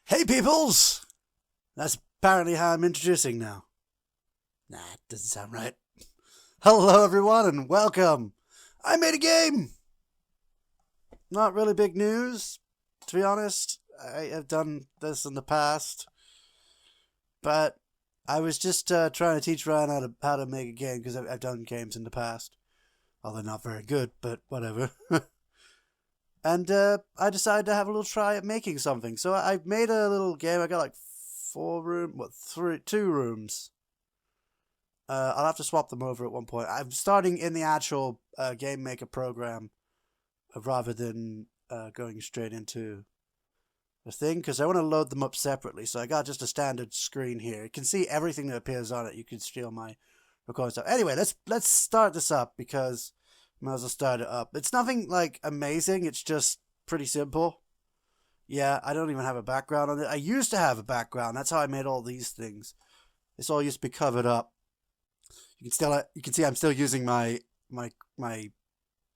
Hey peoples! That's apparently how I'm introducing now. Nah, it doesn't sound right. Hello everyone and welcome! I made a game! Not really big news, to be honest. I have done this in the past. But I was just trying to teach Ryan how to make a game because I've done games in the past. Although not very good, but whatever. And I decided to have a little try at making something. So I made a little game. I got like two rooms. I'll have to swap them over at one point. I'm starting in the actual game maker program rather than going straight into the thing because I want to load them up separately. So I got just a standard screen here. You can see everything that appears on it. You can steal my recording stuff. Anyway, let's start this up because might as well start it up. It's nothing like amazing. It's just pretty simple. Yeah, I don't even have a background on it. I used to have a background. That's how I made all these things. This all used to be covered up. You can see I'm still using my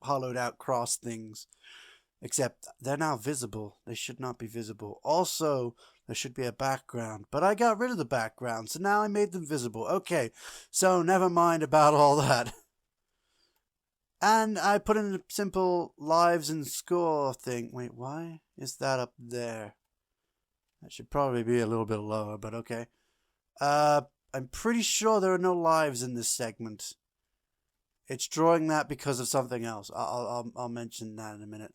hollowed out cross things, except they're now visible. They should not be visible. Also, there should be a background, but I got rid of the background, so now I made them visible. Okay, so never mind about all that. And I put in a simple lives and score thing. Wait, why is that up there? That should probably be a little bit lower, but okay. I'm pretty sure there are no lives in this segment. It's drawing that because of something else. I'll mention that in a minute.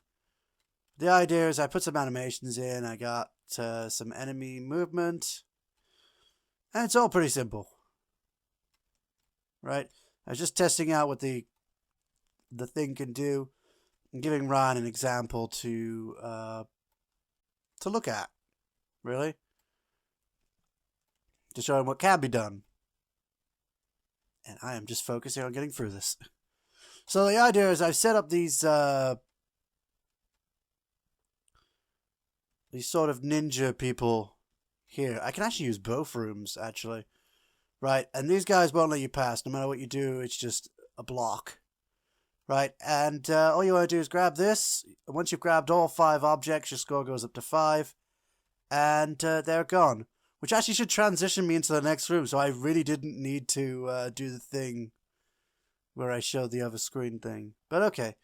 The idea is I put some animations in. I got some enemy movement. And it's all pretty simple. Right? I was just testing out what the thing can do. I'm giving Ryan an example to look at. Really? To show him what can be done. And I am just focusing on getting through this. So the idea is I've set up these sort of ninja people here. I can actually use both rooms, actually. Right, and these guys won't let you pass. No matter what you do, it's just a block. Right, and all you want to do is grab this. Once you've grabbed all 5 objects, your score goes up to 5. And they're gone. Which actually should transition me into the next room, so I really didn't need to do the thing where I showed the other screen thing. But okay.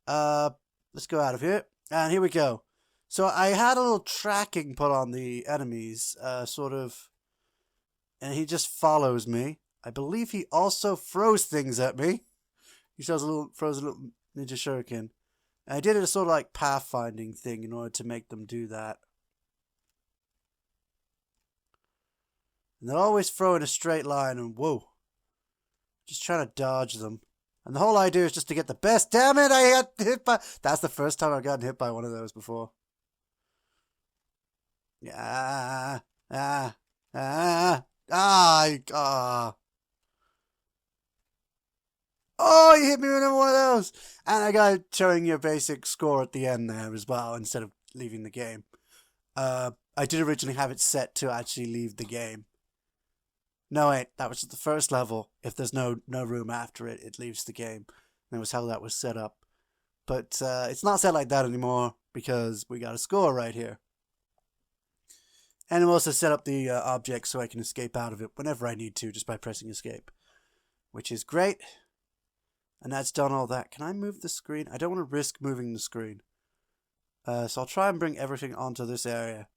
Let's go out of here. And here we go. So I had a little tracking put on the enemies, sort of. And he just follows me. I believe he also throws things at me. He throws a little ninja shuriken. And I did a sort of like pathfinding thing in order to make them do that. And they'll always throw in a straight line and whoa. Just trying to dodge them. And the whole idea is just to get the best. Damn it, I got hit by... That's the first time I've gotten hit by one of those before. Yeah. Oh, you hit me with one of those. And I got showing your basic score at the end there as well, instead of leaving the game. I did originally have it set to actually leave the game. No, wait, that was the first level. If there's no room after it, it leaves the game. That was how that was set up. But it's not set like that anymore because we got a score right here. And I'm also set up the object so I can escape out of it whenever I need to, just by pressing escape. Which is great. And that's done all that. Can I move the screen? I don't want to risk moving the screen. So I'll try and bring everything onto this area.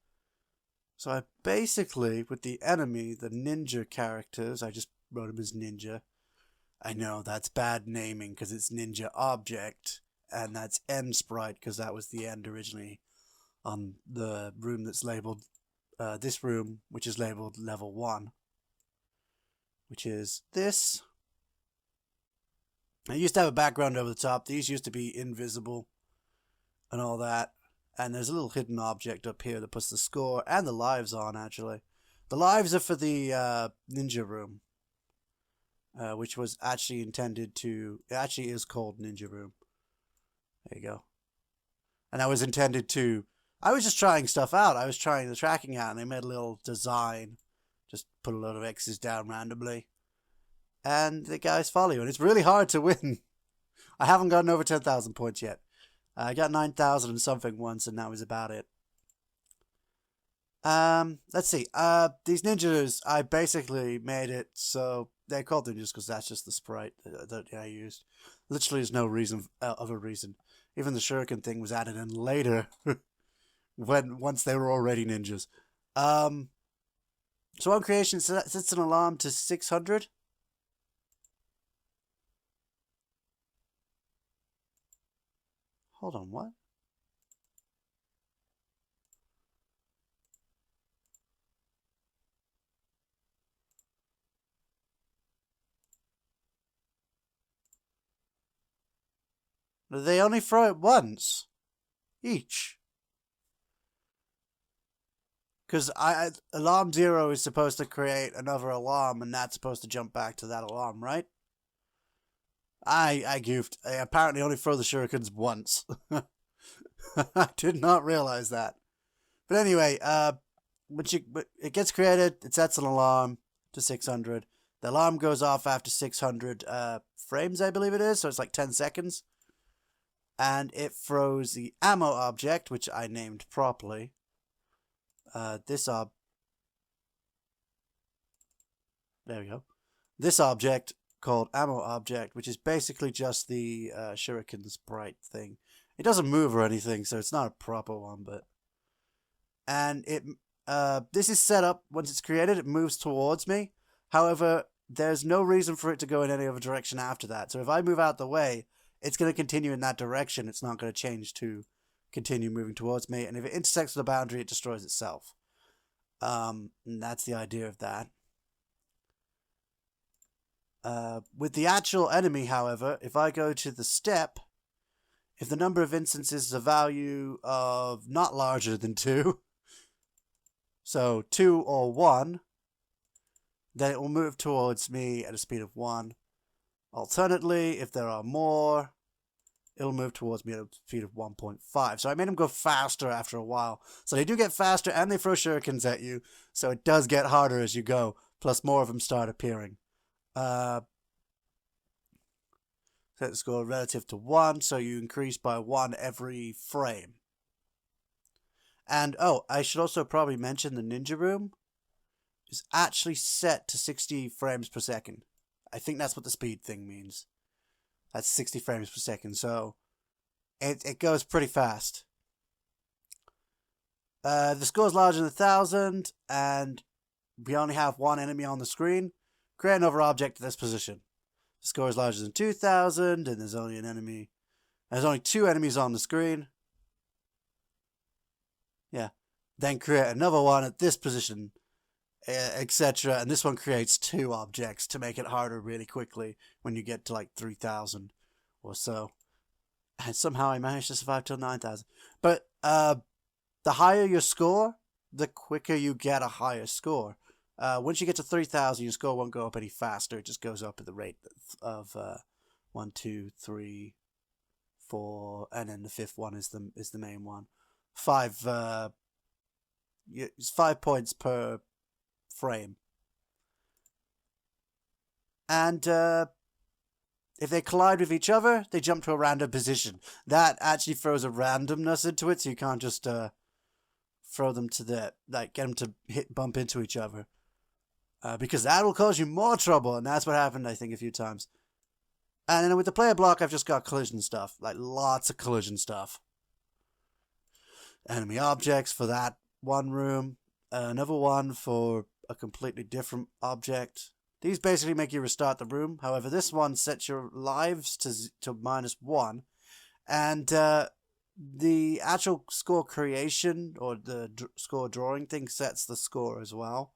So I basically, with the enemy, the ninja characters, I just wrote them as ninja. I know that's bad naming because it's ninja object, and that's end sprite because that was the end originally on the room that's labeled, this room, which is labeled level 1, which is this. I used to have a background over the top. These used to be invisible and all that. And there's a little hidden object up here that puts the score and the lives on, actually. The lives are for the ninja room, which was actually intended to... It actually is called Ninja Room. There you go. And that was intended to... I was just trying stuff out. I was trying the tracking out, and I made a little design. Just put a load of X's down randomly. And the guys follow you, and it's really hard to win. I haven't gotten over 10,000 points yet. I got 9,000 and something once, and that was about it. Let's see. These ninjas, I basically made it so they're called ninjas because that's just the sprite that I used. Literally, there's no reason other reason. Even the shuriken thing was added in later, once they were already ninjas. So on creation sets an alarm to 600. Hold on, what? They only throw it once each. Because alarm 0 is supposed to create another alarm, and that's supposed to jump back to that alarm, right? I goofed. I apparently only throw the shurikens once. I did not realize that. But anyway, when it gets created, it sets an alarm to 600. The alarm goes off after 600 frames, I believe it is, so it's like 10 seconds. And it throws the ammo object, which I named properly. There we go. This object called ammo object, which is basically just the shuriken sprite thing. It doesn't move or anything, so it's not a proper one, but and this is set up once it's created, it moves towards me. However, there's no reason for it to go in any other direction after that. So if I move out the way, it's going to continue in that direction. It's not going to change to continue moving towards me. And if it intersects with the boundary, it destroys itself. And that's the idea of that. With the actual enemy, however, if I go to the step, if the number of instances is a value of not larger than 2, so 2 or 1, then it will move towards me at a speed of 1. Alternately, if there are more, it'll move towards me at a speed of 1.5. So I made them go faster after a while. So they do get faster, and they throw shurikens at you, so it does get harder as you go, plus more of them start appearing. Set the score relative to 1, so you increase by 1 every frame. And, oh, I should also probably mention the ninja room is actually set to 60 frames per second. I think that's what the speed thing means. That's 60 frames per second, so it goes pretty fast. The score is larger than 1,000, and we only have one enemy on the screen. Create another object at this position. The score is larger than 2,000, and there's only an enemy. There's only 2 enemies on the screen. Yeah. Then create another one at this position, etc. And this one creates 2 objects to make it harder really quickly when you get to like 3,000 or so. And somehow I managed to survive till 9,000. But the higher your score, the quicker you get a higher score. Once you get to 3,000, your score won't go up any faster. It just goes up at the rate of 1, 2, 3, 4, and then the 5th one is the main one. 5 it's 5 points per frame. And if they collide with each other, they jump to a random position. That actually throws a randomness into it, so you can't just throw them to get them to bump into each other. Because that will cause you more trouble, and that's what happened, I think, a few times. And then with the player block, I've just got collision stuff. Like, lots of collision stuff. Enemy objects for that one room. Another one for a completely different object. These basically make you restart the room. However, this one sets your lives to -1. And the actual score creation, or the score drawing thing, sets the score as well.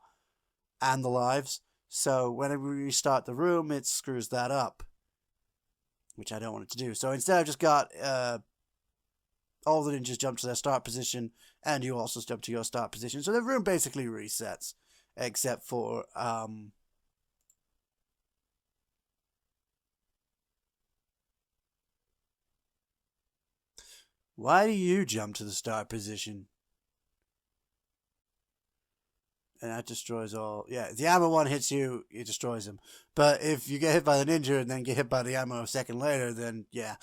And the lives. So whenever we restart the room, it screws that up. Which I don't want it to do. So instead I've just got all the ninjas jump to their start position, and you also jump to your start position. So the room basically resets. Except for why do you jump to the start position? And that destroys all. Yeah, if the ammo one hits you, it destroys him. But if you get hit by the ninja and then get hit by the ammo a second later, then yeah.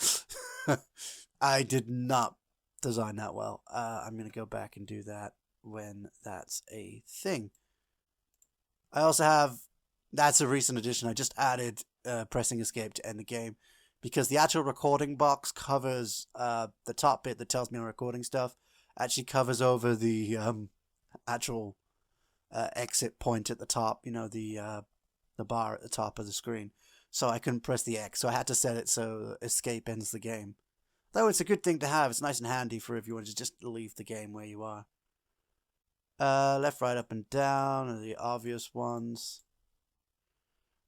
I did not design that well. I'm going to go back and do that. when that's a thing. I also have, that's a recent addition. I just added pressing escape to end the game because the actual recording box covers the top bit that tells me I'm recording stuff. Actually covers over the actual exit point at the top. You know, the bar at the top of the screen. So I couldn't press the X. So I had to set it so escape ends the game. Though it's a good thing to have. It's nice and handy for if you want to just leave the game where you are. Left, right, up, and down are the obvious ones.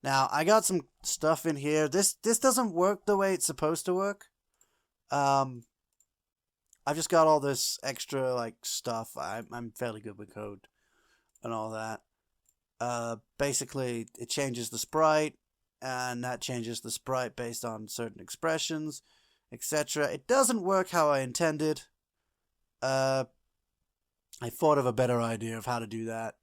Now, I got some stuff in here. This doesn't work the way it's supposed to work. I've just got all this extra, like, stuff. I'm fairly good with code and all that. Basically, it changes the sprite, and that changes the sprite based on certain expressions, etc. It doesn't work how I intended. I thought of a better idea of how to do that.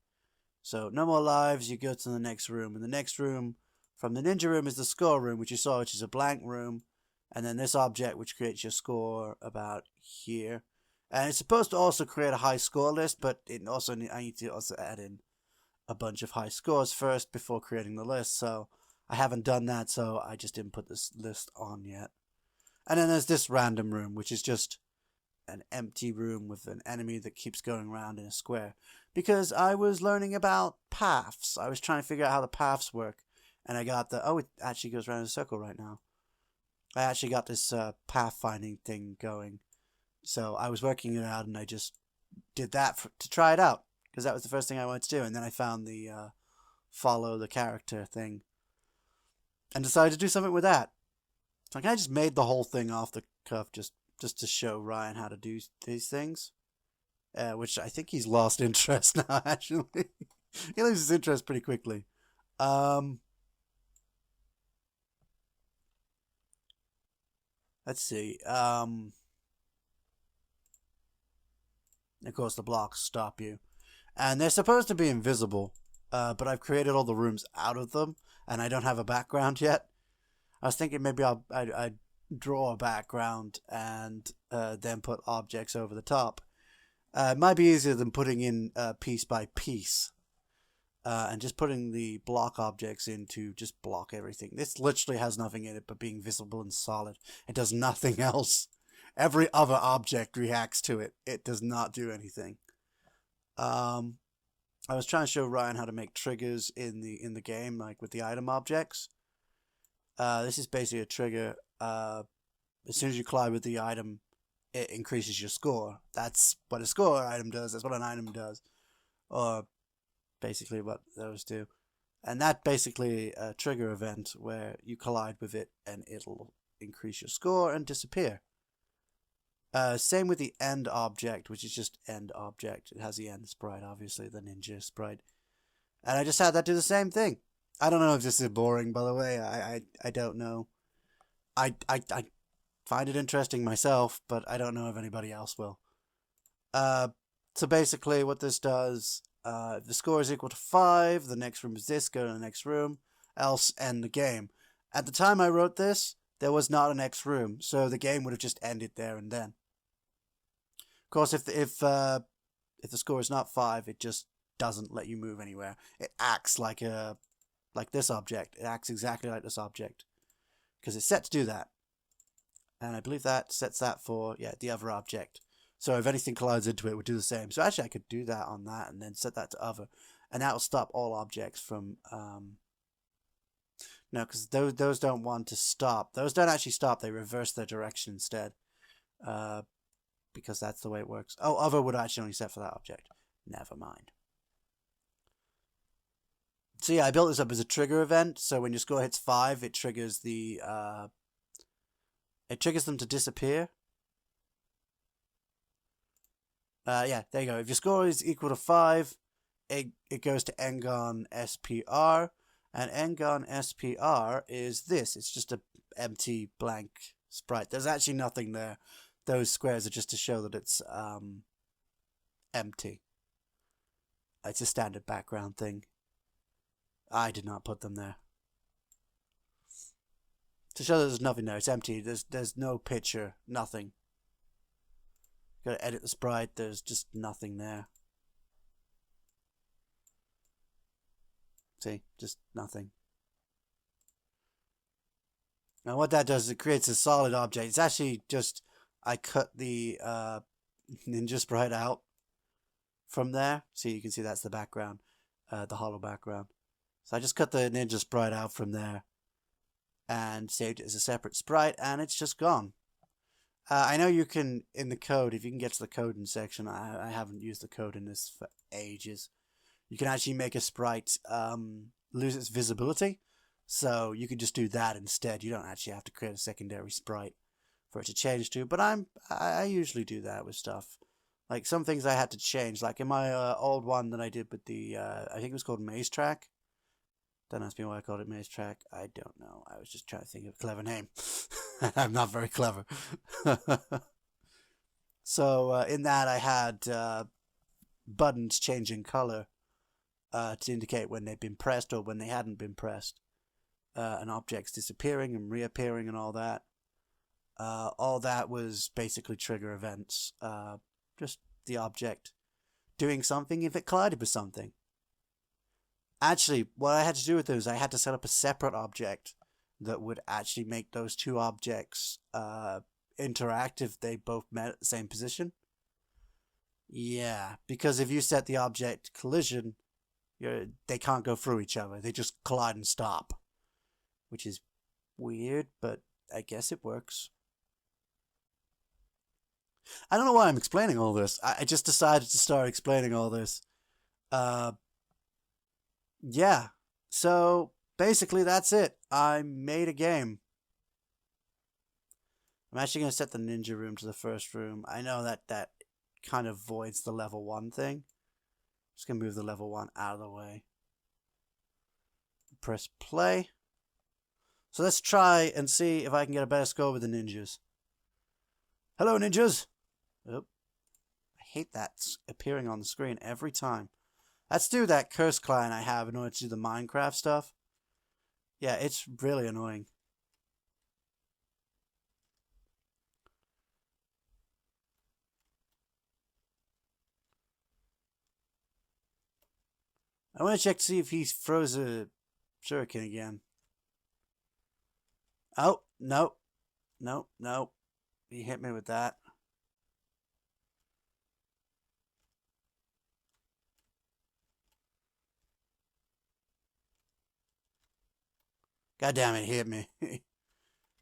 So, no more lives, you go to the next room. And the next room from the ninja room is the score room, which you saw, which is a blank room. And then this object, which creates your score about here. And it's supposed to also create a high score list, but I need to also add in a bunch of high scores first before creating the list. So, I haven't done that, so I just didn't put this list on yet. And then there's this random room, which is just an empty room with an enemy that keeps going around in a square. Because I was learning about paths. I was trying to figure out how the paths work. And I got it actually goes around in a circle right now. I actually got this pathfinding thing going. So I was working it out and I just did that to try it out. Because that was the first thing I wanted to do. And then I found the follow the character thing. And decided to do something with that. So I kind of just made the whole thing off the cuff just to show Ryan how to do these things. Which I think he's lost interest now, actually. He loses interest pretty quickly. Let's see. Of course, the blocks stop you. And they're supposed to be invisible. But I've created all the rooms out of them. And I don't have a background yet. I was thinking maybe I'd draw a background and then put objects over the top. It might be easier than putting in piece by piece. And just putting the block objects in to just block everything. This literally has nothing in it but being visible and solid. It does nothing else. Every other object reacts to it. It does not do anything. I was trying to show Ryan how to make triggers in the game, like with the item objects. This is basically a trigger. As soon as you collide with the item, it increases your score. That's what a score item does. That's what an item does. Or basically what those do. And that basically a trigger event where you collide with it and it'll increase your score and disappear. Same with the end object, which is just end object. It has the end sprite, obviously, the ninja sprite. And I just had that do the same thing. I don't know if this is boring, by the way. I don't know. I find it interesting myself, but I don't know if anybody else will. So basically what this does, if the score is equal to 5, the next room is this, go to the next room, else end the game. At the time I wrote this, there was not a next room, so the game would have just ended there and then. Of course, if the score is not 5, it just doesn't let you move anywhere. It acts like this object. It acts exactly like this object. Because it's set to do that. And I believe that sets that for, the other object. So if anything collides into it, it would do the same. So actually I could do that on that and then set that to other. And that will stop all objects from... No, because those don't want to stop. Those don't actually stop. They reverse their direction instead. Because that's the way it works. Oh, other would actually only set for that object. Never mind. So yeah, I built this up as a trigger event. So when your score hits 5, it triggers the... it triggers them to disappear. Yeah, there you go. If your score is equal to 5, it goes to Ngon SPR. And Ngon SPR is this. It's just a empty blank sprite. There's actually nothing there. Those squares are just to show that it's empty. It's a standard background thing. I did not put them there. To show that there's nothing there. It's empty. There's no picture. Nothing. Gotta edit the sprite. There's just nothing there. See, just nothing. Now what that does is it creates a solid object. It's actually just, I cut the ninja sprite out from there. So you can see that's the background, the hollow background. So I just cut the ninja sprite out from there and saved it as a separate sprite, and it's just gone. I know you can, in the code, if you can get to the coding section, I haven't used the code in this for ages. You can actually make a sprite lose its visibility. So you can just do that instead. You don't actually have to create a secondary sprite for it to change to. But I usually do that with stuff. Like some things I had to change. Like in my old one that I did with the, I think it was called Maze Track. Don't ask me why I called it Maze Track. I don't know. I was just trying to think of a clever name. I'm not very clever. So in that I had buttons changing color to indicate when they'd been pressed or when they hadn't been pressed. And objects disappearing and reappearing and all that. All that was basically trigger events. Just the object doing something if it collided with something. Actually, what I had to do with those, I had to set up a separate object that would actually make those two objects interact if they both met at the same position. Yeah, because if you set the object collision, they can't go through each other. They just collide and stop. Which is weird, but I guess it works. I don't know why I'm explaining all this. I just decided to start explaining all this. Yeah. So, basically that's it. I made a game. I'm actually going to set the ninja room to the first room. I know that kind of voids the level 1 thing. Just going to move the level 1 out of the way. Press play. So let's try and see if I can get a better score with the ninjas. Hello, ninjas! Oh, I hate that appearing on the screen every time. Let's do that curse client I have in order to do the Minecraft stuff. Yeah, it's really annoying. I want to check to see if he throws a shuriken again. Oh, no. No, no. He hit me with that. God damn it, he hit me.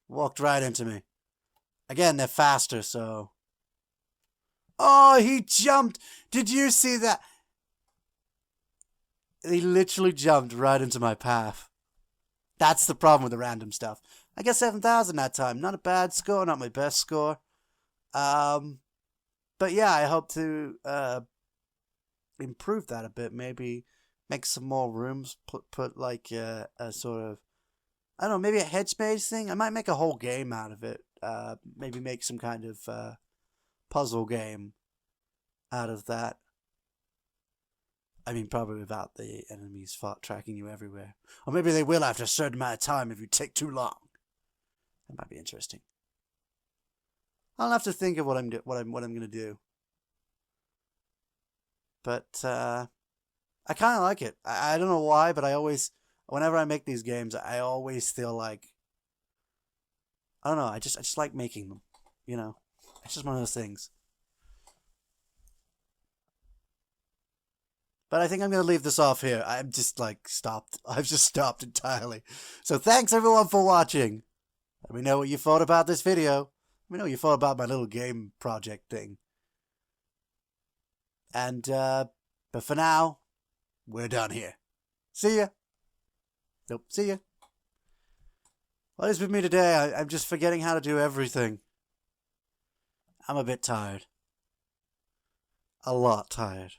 Walked right into me. Again, they're faster, so... Oh, he jumped! Did you see that? He literally jumped right into my path. That's the problem with the random stuff. I got 7,000 that time. Not a bad score, not my best score. But yeah, I hope to improve that a bit. Maybe make some more rooms. Put like a sort of, I don't know, maybe a headspace thing. I might make a whole game out of it. Maybe make some kind of puzzle game out of that. I mean, probably without the enemies tracking you everywhere. Or maybe they will after a certain amount of time if you take too long. That might be interesting. I'll have to think of what I'm gonna do. But I kind of like it. I don't know why, but I always, whenever I make these games, I always feel like, I don't know. I just like making them. You know, it's just one of those things. But I think I'm going to leave this off here. I'm just like stopped. I've just stopped entirely. So thanks everyone for watching. Let me know what you thought about this video. Let me know what you thought about my little game project thing. And, but for now, we're done here. See ya. Nope, see ya. What is with me today? I'm just forgetting how to do everything. I'm a bit tired. A lot tired.